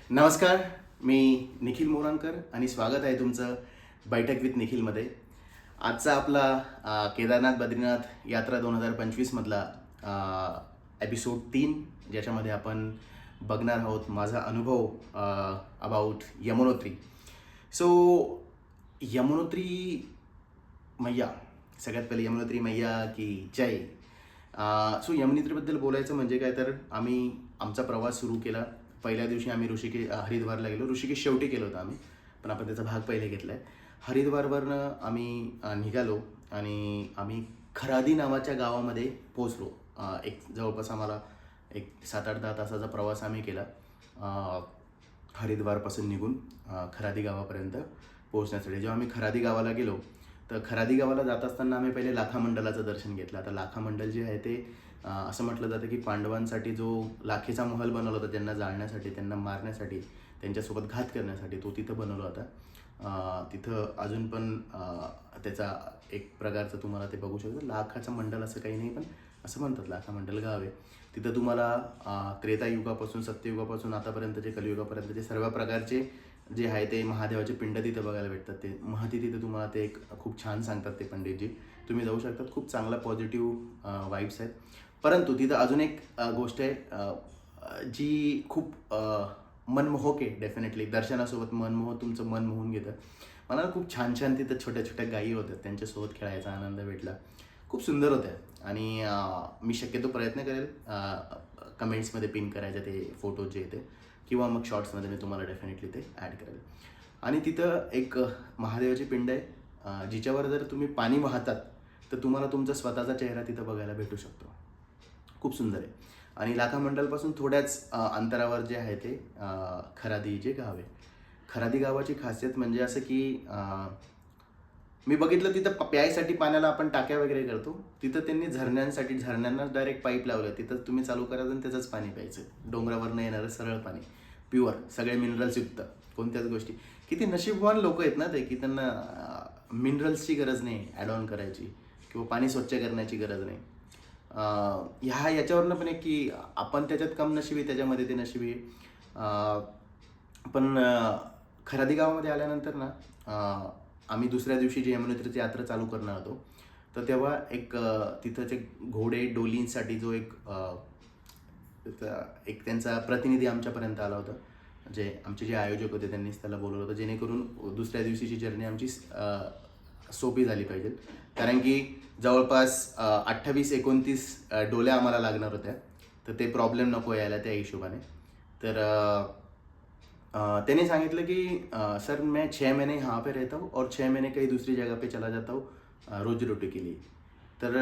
नमस्कार, मी निखिल मोरांकर आणि स्वागत आहे तुमचं बैठक विथ निखिलमध्ये. आजचा आपला केदारनाथ बद्रीनाथ यात्रा 2025मधला एपिसोड 3, ज्याच्यामध्ये आपण बघणार आहोत माझा अनुभव अबाउट यमुनोत्री. सो यमुनोत्री मैया, सगळ्यात पहिले यमुनोत्री मैया की जय. सो यमुनोत्रीबद्दल बोलायचं म्हणजे काय तर आम्ही आमचा प्रवास सुरू केला. पहिल्या दिवशी आम्ही हरिद्वारला गेलो. ऋषिकेश शेवटी केलं होतं आम्ही, पण आपण त्याचा भाग पहिले घेतला आहे. हरिद्वारवरनं आम्ही निघालो आणि आम्ही खरादी नावाच्या गावामध्ये पोचलो. एक जवळपास आम्हाला एक 7-8-10 तासाचा प्रवास आम्ही केला हरिद्वारपासून निघून खरादी गावापर्यंत पोहोचण्यासाठी. जेव्हा आम्ही खरादी गावाला गेलो तर खरादी गावाला जात असताना आम्ही पहिले लाखा मंडलाचं दर्शन घेतलं. आता लाखा मंडल जे आहे ते असं म्हटलं जातं की पांडवांसाठी जो लाखेचा महल बनवला होता, त्यांना जाळण्यासाठी, त्यांना मारण्यासाठी, त्यांच्यासोबत घात करण्यासाठी, तो तिथं बनवला होता. तिथं अजून पण त्याचा एक प्रकारचं तुम्हाला ते बघू शकता. लाखाचं मंडल असं काही नाही, पण असं म्हणतात लाखा मंडल गाव आहे. तिथं तुम्हाला त्रेतायुगापासून सत्ययुगापासून आतापर्यंतचे कलियुगापर्यंतचे सर्व प्रकारचे जे आहे ते महादेवाचे पिंड तिथं बघायला भेटतात. ते महती तिथं तुम्हाला ते एक खूप छान सांगतात ते पंडितजी. तुम्ही जाऊ शकतात. खूप चांगला पॉझिटिव्ह वाईब्स आहेत. परंतु तिथं अजून एक गोष्ट आहे जी खूप मनमोहक आहे. डेफिनेटली दर्शनासोबत तुमचं मन मोहून घेतं. मला खूप छान छान तिथं छोट्या छोट्या गायी होत्या, त्यांच्यासोबत खेळायचा आनंद भेटला. खूप सुंदर होत्या आणि मी शक्यतो प्रयत्न करेल कमेंट्समध्ये पिन करायचे ते फोटो जे येते, किंवा मग शॉर्ट्समध्ये मी तुम्हाला डेफिनेटली ते ॲड करेल. आणि तिथं एक महादेवाची पिंड आहे जिच्यावर जर तुम्ही पाणी वाहतात तर तुम्हाला तुमचा स्वतःचा चेहरा तिथं बघायला भेटू शकतो. खूप सुंदर आहे. आणि लाखा मंडलपासून थोड्याच अंतरावर जे आहे ते खरादी जे गाव आहे. खरादी गावाची खासियत म्हणजे असं की मी बघितलं तिथं प्यायसाठी पाण्याला आपण टाक्या वगैरे करतो, तिथं त्यांनी झरण्यांना डायरेक्ट पाईप लावलं. तिथं तुम्ही चालू करायचं आणि त्याचंच पाणी प्यायचं. डोंगरावरनं येणारं सरळ पाणी, प्युअर, सगळे मिनरल्स युक्त, कोणत्याच गोष्टी. किती नशीबवान लोक आहेत ना ते, की त्यांना मिनरल्सची गरज नाही ॲड ऑन करायची किंवा पाणी स्वच्छ करण्याची गरज नाही. याच्यावरनं पण एक की आपण त्याच्यात कम नशिबी, त्याच्यामध्ये ते नशिबी. पण खरादी गावामध्ये आल्यानंतर ना आम्ही दुसऱ्या दिवशी जी यमुनोत्रीची यात्रा चालू करणार होतो, तर तेव्हा एक तिथंच एक घोडे डोलींसाठी जो एक त्यांचा प्रतिनिधी आमच्यापर्यंत आला होता. आमचे जे आयोजक होते त्यांनीच त्याला बोलवलं होतं, जेणेकरून दुसऱ्या दिवशीची जर्नी आमची सोपी झाली पाहिजे. कारण की जवळपास 28-29 डोल्या आम्हाला लागणार होत्या, तर ते प्रॉब्लेम नको यायला त्या हिशोबाने. तर त्याने सांगितलं की सर मैं 6 महीने यहाँ पे रहता हूँ और 6 महीने कहीं दूसरी जगह पे चला जाता हूँ रोजी रोटी के लिए. तर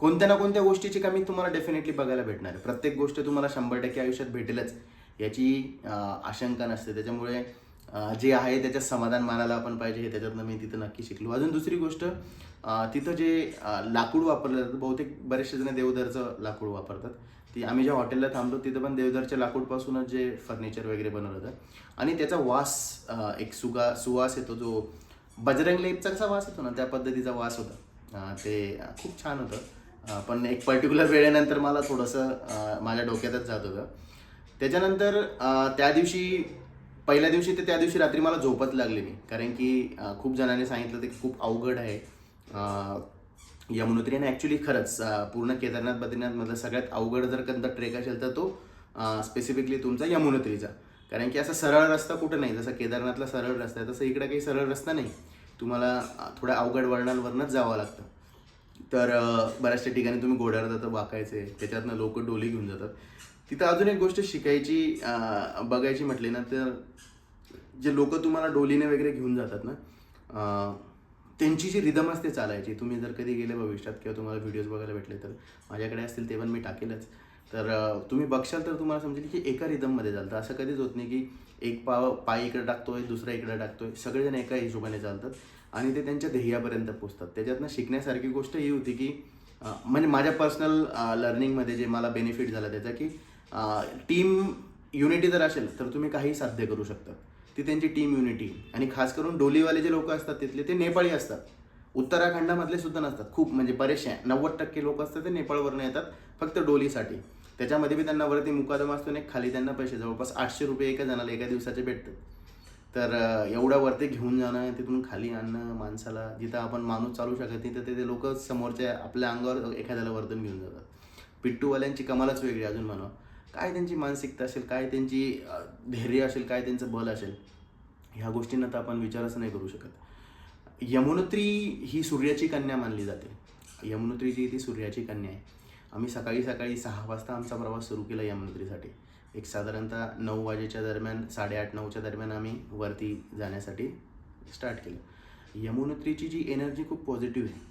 कोणत्या ना कोणत्या गोष्टीची कमी तुम्हाला डेफिनेटली बघायला भेटणार आहे. प्रत्येक गोष्ट तुम्हाला 100% आयुष्यात भेटेलच याची आशंका नसते. त्याच्यामुळे जे आहे त्याच्यात समाधान मानायला आपण पाहिजे, हे त्याच्यातनं मी तिथं नक्की शिकलो. अजून दुसरी गोष्ट, तिथं जे लाकूड वापरलं जातं, बहुतेक बरेचसे जण देवदारचं लाकूड वापरतात. ती आम्ही ज्या हॉटेलला थांबलो तिथं पण देवदारच्या लाकूडपासूनच जे फर्निचर वगैरे बनवलं होतं. आणि त्याचा वास, एक सुवास येतो, जो बजरंग लेपचा कसा वास येतो ना, त्या पद्धतीचा वास होता. ते खूप छान होतं. पण एक पर्टिक्युलर वेळेनंतर मला थोडंसं माझ्या डोक्यातच जात होतं. त्याच्यानंतर पहिल्या दिवशी ते त्या दिवशी रात्री मला झोपच लागली नाही, कारण की खूप जणांनी सांगितलं ते खूप अवघड आहे यमुनोत्री. आणि ॲक्च्युली खरंच पूर्ण केदारनाथ बद्रीनाथमधलं सगळ्यात अवघड जर कधी ट्रेक असेल तर तो स्पेसिफिकली तुमचा यमुनोत्रीचा. कारण की असा सरळ रस्ता कुठं नाही. जसं केदारनाथला सरळ रस्ता आहे, तसं इकडं काही सरळ रस्ता नाही. तुम्हाला थोड्या अवघड वळणांवरनंच जावं लागतं. तर बऱ्याचशा ठिकाणी तुम्ही घोड्यावर जातं वाकायचे, त्याच्यातनं लोक डोली घेऊन जातात. तिथं अजून एक गोष्ट शिकायची, बघायची म्हटली ना, तर जे लोक तुम्हाला डोलीने वगैरे घेऊन जातात ना, त्यांची जी रिदम असते चालायची, तुम्ही जर कधी गेले भविष्यात किंवा तुम्हाला व्हिडिओज बघायला भेटले तर माझ्याकडे असतील ते पण मी टाकेलच. तर तुम्ही बघशाल तर तुम्हाला समजेल की एका रिदममध्ये चालतं. असं कधीच होत नाही की एक पाय इकडे टाकतोय, दुसरा इकडे टाकतोय. सगळेजण एका हिशोबाने चालतात आणि ते त्यांच्या ध्येयापर्यंत पोचतात. त्याच्यातनं शिकण्यासारखी गोष्ट ही होती की म्हणजे माझ्या पर्सनल लर्निंगमध्ये जे मला बेनिफिट झाला त्याचा, की टीम युनिटी जर असेल तर तुम्ही काही साध्य करू शकता. ती त्यांची टीम युनिटी. आणि खास करून डोलीवाले जे लोक असतात तिथले, ते नेपाळी असतात. उत्तराखंडामधले सुद्धा नसतात. खूप म्हणजे बरेचसे 90% लोक असतात ते नेपाळवरनं येतात फक्त डोलीसाठी. त्याच्यामध्ये बी त्यांना वरती मुकादमा असतो आणि खाली त्यांना पैसे जवळपास 800 रुपये एका जणाला एका दिवसाचे भेटतात. तर एवढ्या वरती घेऊन जाणं, तिथून खाली आणणं माणसाला, जिथं आपण माणूस चालू शकत नाही तर ते लोक समोरच्या आपल्या अंगावर एखाद्याला वरतून घेऊन जातात. पिट्टूवाल्यांची कमालच वेगळी अजून म्हणा. काय त्यांची मानसिकता असेल, काय त्यांची धैर्य असेल, काय त्यांचं बल असेल, ह्या गोष्टींना तर आपण विचारच नाही करू शकत. यमुनोत्री ही सूर्याची कन्या मानली जाते. यमुनोत्री जी ती सूर्याची कन्या आहे. आम्ही सकाळी 6 वाजता आमचा प्रवास सुरू केला यमुनोत्रीसाठी. एक साधारणतः 9 वाजेच्या दरम्यान, 8:30-9च्या दरम्यान आम्ही वरती जाण्यासाठी स्टार्ट केलं. यमुनोत्रीची जी एनर्जी खूप पॉझिटिव्ह आहे.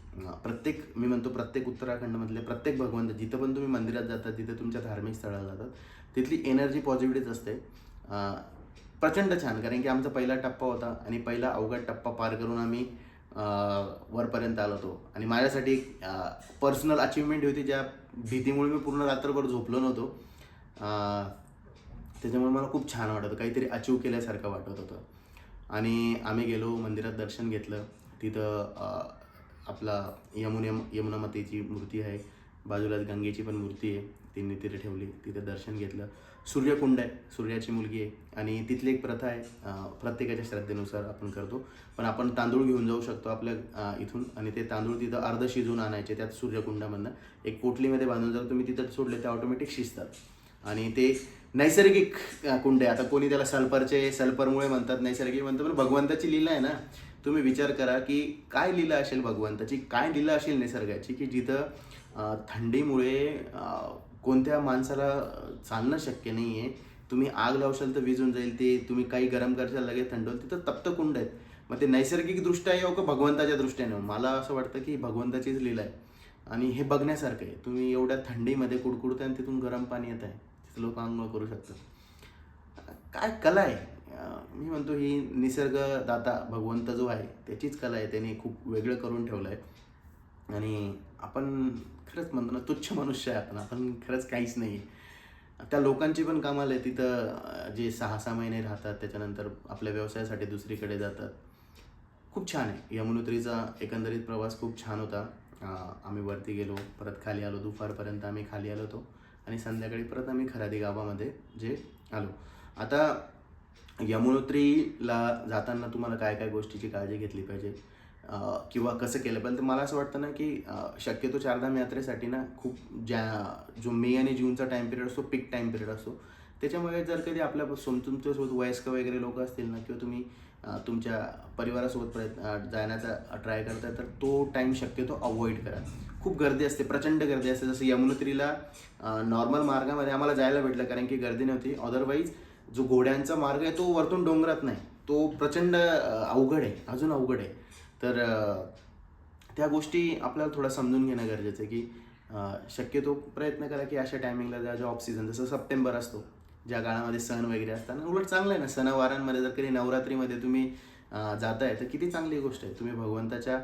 मी म्हणतो प्रत्येक उत्तराखंडमधले प्रत्येक भगवंत, जिथं पण तुम्ही मंदिरात जातात, जिथं तुमच्या धार्मिक स्थळाला जातात, तिथली एनर्जी पॉझिटिव्हच असते. प्रचंड छान. कारण की आमचा पहिला टप्पा होता आणि पहिला अवघड टप्पा पार करून आम्ही वरपर्यंत आलो होतो. आणि माझ्यासाठी एक पर्सनल अचिव्हमेंट होती, ज्या भीतीमुळे मी पूर्ण रात्रभर झोपलो नव्हतो. त्याच्यामुळे मला खूप छान वाटत होतं, काहीतरी अचीव केल्यासारखं वाटत होतं. आणि आम्ही गेलो, मंदिरात दर्शन घेतलं. तिथं आपला यमुना मातेची मूर्ती आहे, बाजूलाच गंगेची पण मूर्ती आहे, तिने तिथे ठेवली. तिथे दर्शन घेतलं. सूर्यकुंड आहे, सूर्याची मुलगी आहे. आणि तिथली एक प्रथा आहे, प्रत्येकाच्या श्रद्धेनुसार आपण करतो, पण आपण तांदूळ घेऊन जाऊ शकतो आपल्या इथून, आणि ते तांदूळ तिथं अर्ध शिजवून आणायचे त्यात सूर्यकुंडामधनं. एक पोटलीमध्ये बांधून जर तुम्ही तिथं सोडले ते ऑटोमॅटिक शिजतात. आणि ते नैसर्गिक कुंड आहे. आता कोणी त्याला सल्फरमुळे म्हणतात, नैसर्गिक म्हणतात, पण भगवंताची लीला आहे ना. तुम्ही विचार करा की काय लीला असेल भगवंताची, काय लीला असेल निसर्गाची, की जिथं थंडीमुळे कोणत्या माणसाला चालणं शक्य नाही आहे. तुम्ही आग लावशाल तर विजून जाईल ते, तुम्ही काही गरम करशाल लगेच थंड होईल. तिथं तप्त कुंड आहेत. मग ते नैसर्गिकदृष्ट्या येऊ का भगवंताच्या दृष्टीने, मला असं वाटतं की भगवंताचीच लीला आहे. आणि हे बघण्यासारखं आहे. तुम्ही एवढ्या थंडीमध्ये कुडकुडताय आणि तिथून गरम पाणी येत आहे, तिथं लोक आंघोळ करू शकतात. काय कला आहे. मी म्हणतो ही निसर्गदाता भगवंत जो आहे त्याचीच कला आहे. त्याने खूप वेगळं करून ठेवलं आहे. आणि आपण खरंच म्हणतो ना, तुच्छ मनुष्य आहे आपण खरंच काहीच नाही आहे. त्या लोकांची पण कमाल आहे. तिथं जे 6-6 महिने राहतात, त्याच्यानंतर आपल्या व्यवसायासाठी दुसरीकडे जातात. खूप छान आहे. यमुनोत्रीचा एकंदरीत प्रवास खूप छान होता. आम्ही वरती गेलो, परत खाली आलो. दुपारपर्यंत आम्ही खाली आलो होतो आणि संध्याकाळी परत आम्ही खरादी गावामध्ये जे आलो. आता यमुनोत्रीला जाताना तुम्हाला काय काय गोष्टीची काळजी घेतली पाहिजे किंवा कसं केलं पाहिजे, तर मला असं वाटतं ना की शक्यतो चारधाम यात्रेसाठी ना खूप जो मे आणि जूनचा टाईम पिरियड असतो, पीक टाईम पिरियड असतो. त्याच्यामुळे जर कधी तुमच्यासोबत वयस्कर वगैरे लोक असतील ना, किंवा तुम्ही तुमच्या परिवारासोबत जाण्याचा ट्राय करताय, तर तो टाईम शक्यतो अवॉइड करा. खूप गर्दी असते, प्रचंड गर्दी असते. जसं यमुनोत्रीला नॉर्मल मार्गामध्ये आम्हाला जायला भेटलं कारण की गर्दी नव्हती. अदरवाईज जो घोड्यांचा मार्ग आहे तो वरतून डोंगरात नाही, तो प्रचंड अवघड आहे, अजून अवघड आहे. तर त्या गोष्टी आपल्याला थोडं समजून घेणं गरजेचं आहे की शक्यतो प्रयत्न करा की अशा टायमिंगला जा, जो ऑफ सीझन, जसं सप्टेंबर असतो, ज्या काळामध्ये सण वगैरे असतात. उलट चांगलं आहे ना, सणावारांमध्ये जर कधी नवरात्रीमध्ये तुम्ही जाताय तर किती चांगली गोष्ट आहे. तुम्ही भगवंताच्या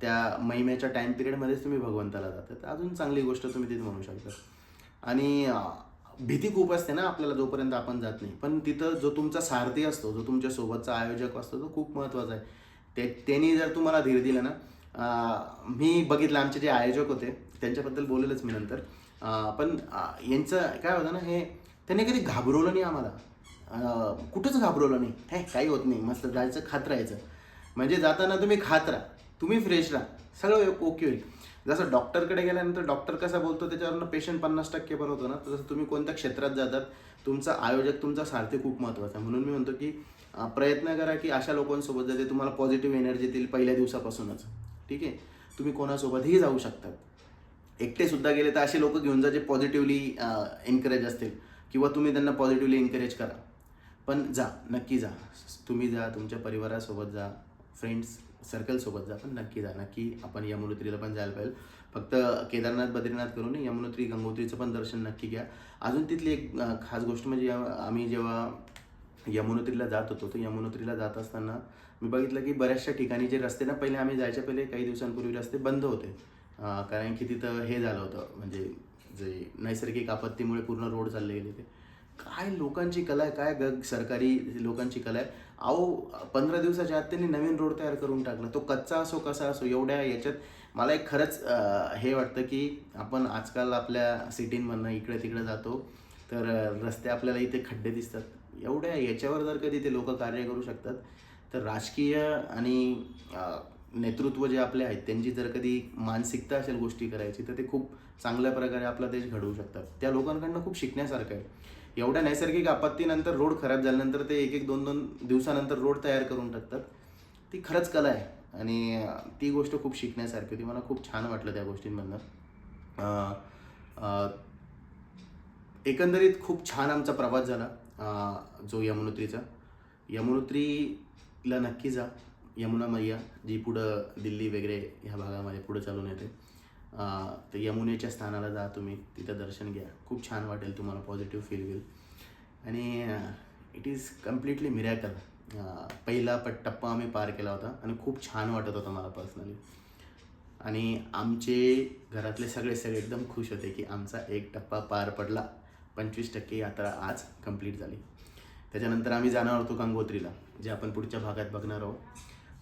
त्या महिन्याच्या टाईम पिरियडमध्येच तुम्ही भगवंताला जाता, तर अजून चांगली गोष्ट तुम्ही तिथे म्हणू शकता. आणि भीती खूप असते ना आपल्याला जोपर्यंत आपण जात नाही, पण तिथं जो तुमचा सारथी असतो, जो तुमच्या सोबतचा आयोजक असतो, तो खूप महत्त्वाचा आहे. त्यांनी जर तुम्हाला धीर दिला ना, मी बघितलं आमचे जे आयोजक होते त्यांच्याबद्दल बोलेलच मी नंतर, पण यांचं काय होतं ना, हे त्यांनी कधी घाबरवलं नाही आम्हाला, कुठंच घाबरवलं नाही. हे काही होत नाही, मस्त जायचं, खात राहायचं. म्हणजे जाताना तुम्ही खात राहा, तुम्ही फ्रेश राहा, सगळं ओके होईल. जसं डॉक्टरकडे गेल्यानंतर डॉक्टर कसा बोलतो त्याच्यावरनं पेशंट 50% बरं होतो ना, तसं तुम्ही कोणत्या क्षेत्रात जातात, तुमचा आयोजक, तुमचा सारथी खूप महत्त्वाचा आहे. म्हणून मी म्हणतो की प्रयत्न करा की अशा लोकांसोबत जाते तुम्हाला पॉझिटिव्ह एनर्जी देईल पहिल्या दिवसापासूनच. ठीक आहे, तुम्ही कोणासोबतही जाऊ शकतात. एकटेसुद्धा गेले तर असे लोक घेऊन जा जे पॉझिटिव्हली एनकरेज असतील, किंवा तुम्ही त्यांना पॉझिटिव्हली एनकरेज करा. पण जा, नक्की जा. तुम्ही जा, तुमच्या परिवारासोबत जा, फ्रेंड्स सर्कलसोबत जा, पण नक्की जा. नक्की आपण यमुनोत्रीला पण जायला पाहिजे. फक्त केदारनाथ बद्रीनाथ करून नाही, यमुनोत्री गंगोत्रीचं पण दर्शन नक्की घ्या. अजून तिथली एक खास गोष्ट म्हणजे आम्ही जेव्हा यमुनोत्रीला जात होतो, तर यमुनोत्रीला जात असताना मी बघितलं की बऱ्याचशा ठिकाणी जे रस्ते ना, पहिले आम्ही जायच्या पहिले काही दिवसांपूर्वी रस्ते बंद होते, कारण की तिथं हे झालं होतं, म्हणजे जे नैसर्गिक आपत्तीमुळे पूर्ण रोड चालले गेले ते. काय लोकांची कला आहे, काय सरकारी लोकांची कला आहे. अहो 15 दिवसाच्या आत त्यांनी नवीन रोड तयार करून टाकला. तो कच्चा असो कसा असो, एवढ्या याच्यात मला एक खरंच हे वाटतं की आपण आजकाल आपल्या सिटींमधनं इकडे तिकडे जातो, तर रस्ते आपल्याला इथे खड्डे दिसतात. एवढ्या याच्यावर जर कधी ते लोकं कार्य करू शकतात, तर राजकीय आणि नेतृत्व जे आपले आहेत त्यांची जर कधी मानसिकता असेल गोष्टी करायची, तर ते खूप चांगल्या प्रकारे आपला देश घडवू शकतात. त्या लोकांकडनं खूप शिकण्यासारखं आहे. एवढ्या नैसर्गिक आपत्तीनंतर रोड खराब झाल्यानंतर ते 1-1, 2-2 दिवसानंतर रोड तयार करून टाकतात. ती खरंच कला आहे आणि ती गोष्ट खूप शिकण्यासारखी होती. मला खूप छान वाटलं त्या गोष्टींमधनं. अ, अ, एकंदरीत खूप छान आमचा प्रवास झाला जो यमुनोत्रीचा. यमुनोत्रीला नक्की जा. यमुना मैया जी पुढं दिल्ली वगैरे ह्या भागामध्ये पुढं चालून येते. तर यमुनेच्या स्थानाला जा तुम्ही, तिथं दर्शन घ्या. खूप छान वाटेल तुम्हाला, पॉझिटिव्ह फील होईल आणि इट इज कम्प्लिटली मिरॅकल. पहिला टप्पा आम्ही पार केला होता आणि खूप छान वाटत होतं मला पर्सनली. आणि आमचे घरातले सगळे एकदम खुश होते की आमचा एक टप्पा पार पडला. 25% यात्रा आज कंप्लीट झाली. त्याच्यानंतर आम्ही जाणार होतो गंगोत्रीला, जे आपण पुढच्या भागात बघणार आहोत.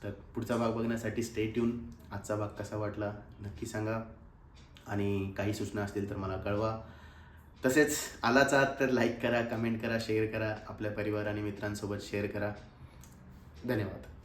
तर पुढचा भाग बघण्यासाठी स्टे ट्यून. आजचा भाग कसा वाटला नक्की सांगा आणि काही सूचना असतील तर मला कळवा. तसेच आलाच आहात तर लाईक करा, कमेंट करा, शेअर करा, आपल्या परिवार आणि मित्रांसोबत शेअर करा. धन्यवाद.